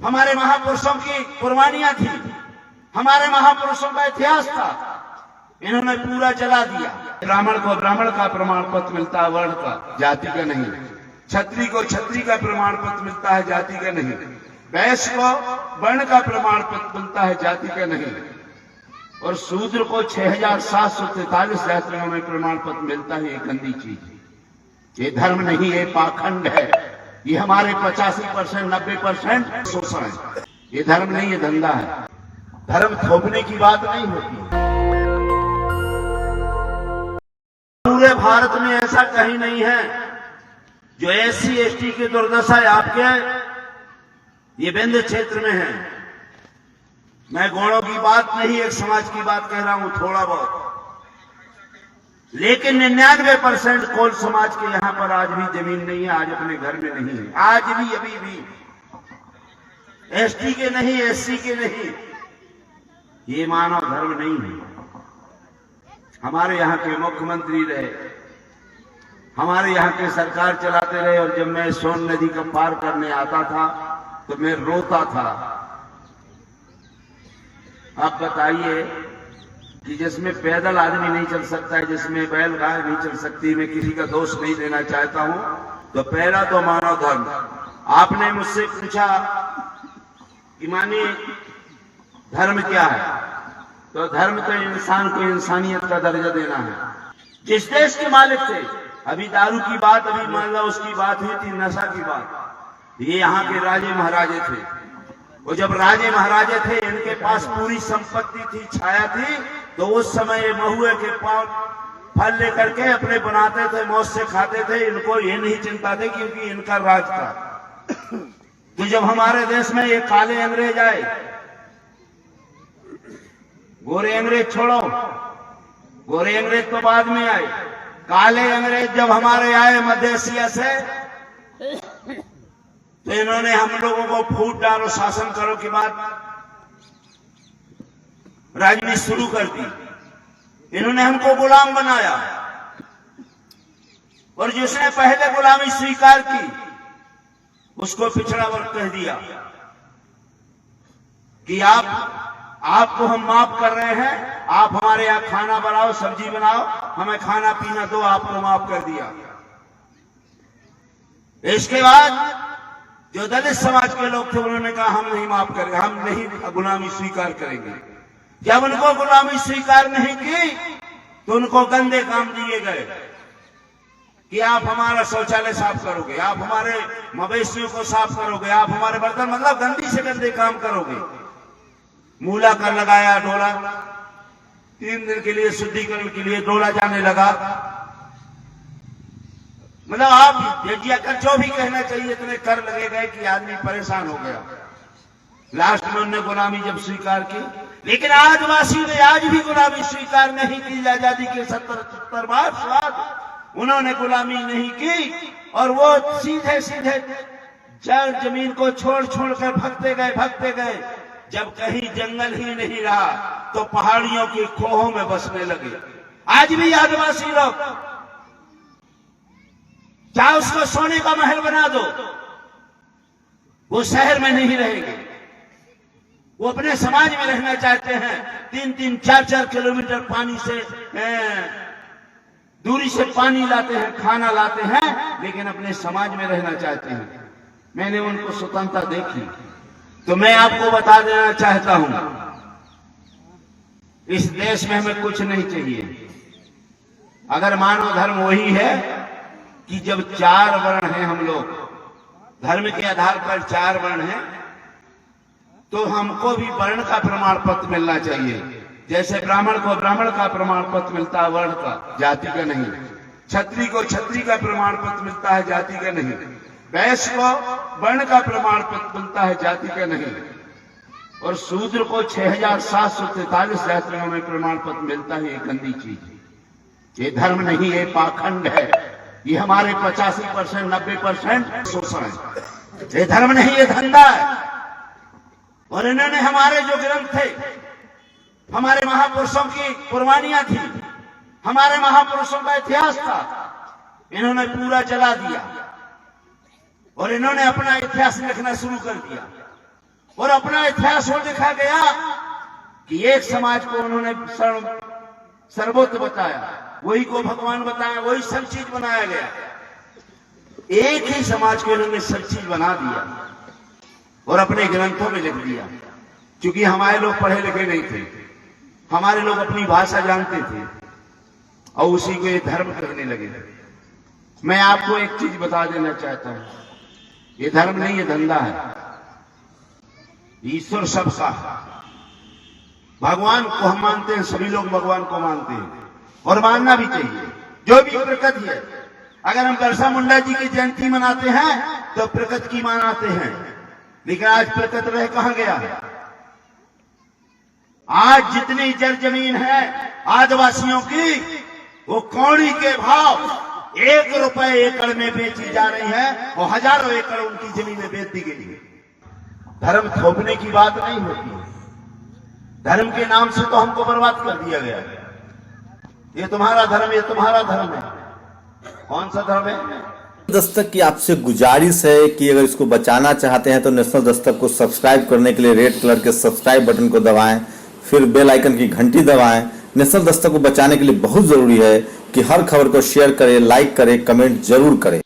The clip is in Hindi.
हमारे महापुरुषों की कुर्बानियां थी, हमारे महापुरुषों का इतिहास था, इन्होंने पूरा जला दिया। ब्राह्मण को ब्राह्मण का प्रमाण पत्र मिलता है, वर्ण का, जाति का नहीं। क्षत्रिय को क्षत्रिय का प्रमाण पत्र मिलता है, जाति का नहीं। वैश्य को वर्ण का प्रमाण पत्र मिलता है, जाति का नहीं। और शूद्र को 6743 जातियों में प्रमाण पत्र मिलता है। ये गंदी चीज, ये धर्म नहीं, ये पाखंड है। ये हमारे 85% 90% शोषण है। ये धर्म नहीं, ये धंधा है। धर्म थोपने की बात नहीं होती। पूरे भारत में ऐसा कहीं नहीं है जो SC ST की दुर्दशा आपके ये विंध्य क्षेत्र में है। मैं गौड़ों की बात नहीं, एक समाज की बात कह रहा हूं थोड़ा बहुत। लेकिन 99% कोल समाज के यहां पर आज भी जमीन नहीं है, आज अपने घर में नहीं है, आज भी अभी भी ST के नहीं, SC के नहीं। ये मानव धर्म नहीं है। हमारे यहाँ के मुख्यमंत्री रहे, हमारे यहाँ के सरकार चलाते रहे, और जब मैं सोन नदी का पार करने आता था तो मैं रोता था। आप बताइए कि जिसमें पैदल आदमी नहीं चल सकता है, जिसमें बैल गाय नहीं चल सकती, मैं किसी का दोष नहीं देना चाहता हूं, तो पहला तो मानव धर्म। आपने मुझसे पूछा कि मानिए धर्म क्या है, तो धर्म तो इंसान को इंसानियत का दर्जा देना है। जिस देश के मालिक थे, अभी दारू की बात, अभी मान लो उसकी बात हुई थी, नशा की बात, ये यहाँ के राजे महाराजे थे। वो जब राजे महाराजे थे, इनके पास पूरी संपत्ति थी, छाया थी, तो उस समय ये महुए के फल लेकर के अपने बनाते थे, मौज से खाते थे। इनको ये नहीं चिंता थी क्योंकि इनका राज था। तो जब हमारे देश में ये काले अंग्रेज आए, गोरे अंग्रेज छोड़ो, गोरे अंग्रेज तो बाद में आए, काले अंग्रेज जब हमारे आए मध्य एशिया से, तो इन्होंने हम लोगों को फूट डालो, शासन करो की बात राजनीति शुरू कर दी। इन्होंने हमको गुलाम बनाया, और जिसने पहले गुलामी स्वीकार की उसको पिछड़ा वर्ग कह दिया कि आपको हम माफ कर रहे हैं, आप हमारे यहाँ खाना बनाओ, सब्जी बनाओ, हमें खाना पीना दो, आपको माफ कर दिया। इसके बाद जो दलित समाज के लोग थे, उन्होंने कहा हम नहीं माफ करेंगे, हम नहीं गुलामी स्वीकार करेंगे। जब उनको गुलामी स्वीकार नहीं की तो उनको गंदे काम दिए गए कि आप हमारा शौचालय साफ करोगे, आप हमारे मवेशियों को साफ करोगे, आप हमारे बर्तन, मतलब गंदी से गंदे काम करोगे। मूला कर लगाया, डोला 3 दिन के लिए शुद्धिकरण के लिए डोला जाने लगा। मतलब आप कर जो भी कहना चाहिए, इतने कर लगे गए कि आदमी परेशान हो गया। लास्ट में उन्होंने गुलामी जब स्वीकार की, लेकिन आदिवासी ने आज भी गुलामी स्वीकार नहीं की। आजादी के 70-75 वर्ष बाद उन्होंने गुलामी नहीं की, और वो सीधे सीधे जमीन को छोड़ कर भागते गए। जब कहीं जंगल ही नहीं रहा तो पहाड़ियों की खोहों में बसने लगे। आज भी आदिवासी लोग, चाहे उसको सोने का महल बना दो, वो शहर में नहीं रहेंगे, वो अपने समाज में रहना चाहते हैं। 3-3, 4-4 किलोमीटर पानी से दूरी से पानी लाते हैं, खाना लाते हैं, लेकिन अपने समाज में रहना चाहते हैं। मैंने उनको स्वतंत्रता देखी, तो मैं आपको बता देना चाहता हूं, इस देश में हमें कुछ नहीं चाहिए अगर मानव धर्म वही है कि जब 4 वर्ण हैं, हम लोग धर्म के आधार पर 4 वर्ण हैं, तो हमको भी वर्ण का प्रमाण पत्र मिलना चाहिए। जैसे ब्राह्मण को ब्राह्मण का प्रमाण पत्र मिलता है, वर्ण का, जाति का नहीं। क्षत्रिय को क्षत्रिय का प्रमाण पत्र मिलता है, जाति का नहीं। वैश्य को वर्ण का प्रमाण पत्र मिलता है, जाति का नहीं। और शूद्र को 6743 जातियों में प्रमाण पत्र मिलता है। ये गंदी चीज, ये धर्म नहीं, ये पाखंड है। ये हमारे 85% 90% शोषण है। ये धर्म नहीं, ये धंधा है। और इन्होंने हमारे जो ग्रंथ थे, हमारे महापुरुषों की कुर्बानियां थी, हमारे महापुरुषों का इतिहास था, इन्होंने पूरा जला दिया। और इन्होंने अपना इतिहास लिखना शुरू कर दिया। और अपना इतिहास वो देखा गया कि एक समाज को उन्होंने सर्वोच्च बताया, वही को भगवान बताया, वही सब चीज बनाया गया। एक ही समाज को इन्होंने सब चीज बना दिया और अपने ग्रंथों में लिख दिया। क्योंकि हमारे लोग पढ़े लिखे नहीं थे, हमारे लोग अपनी भाषा जानते थे और उसी को ये धर्म करने लगे। मैं आपको एक चीज बता देना चाहता हूं, ये धर्म नहीं, ये धंधा है। ईश्वर सबका है, भगवान को हम मानते हैं, सभी लोग भगवान को मानते हैं और मानना भी चाहिए। जो भी प्रकृति है, अगर हम बिरसा मुंडा जी की जयंती मनाते हैं तो प्रकृति की मनाते हैं, लेकिन आज प्रकृति रह कहां गया? आज जितनी जर जमीन है आदिवासियों की, वो कौड़ी के भाव 1 रुपए एकड़ में बेची जा रही है और हजारों एकड़ उनकी जमीनें बेच दी गई है। धर्म थोपने की बात नहीं होती है। धर्म के नाम से तो हमको बर्बाद कर दिया गया। ये तुम्हारा धर्म, ये तुम्हारा धर्म है। कौन सा धर्म है? दस्तक की आपसे गुजारिश है कि अगर इसको बचाना चाहते हैं तो नेशनल दस्तक को सब्सक्राइब करने के लिए रेड कलर के सब्सक्राइब बटन को दबाएं, फिर बेल आइकन की घंटी दबाएं। नेशनल दस्तक को बचाने के लिए बहुत जरूरी है कि हर खबर को शेयर करें, लाइक करें, कमेंट जरूर करें।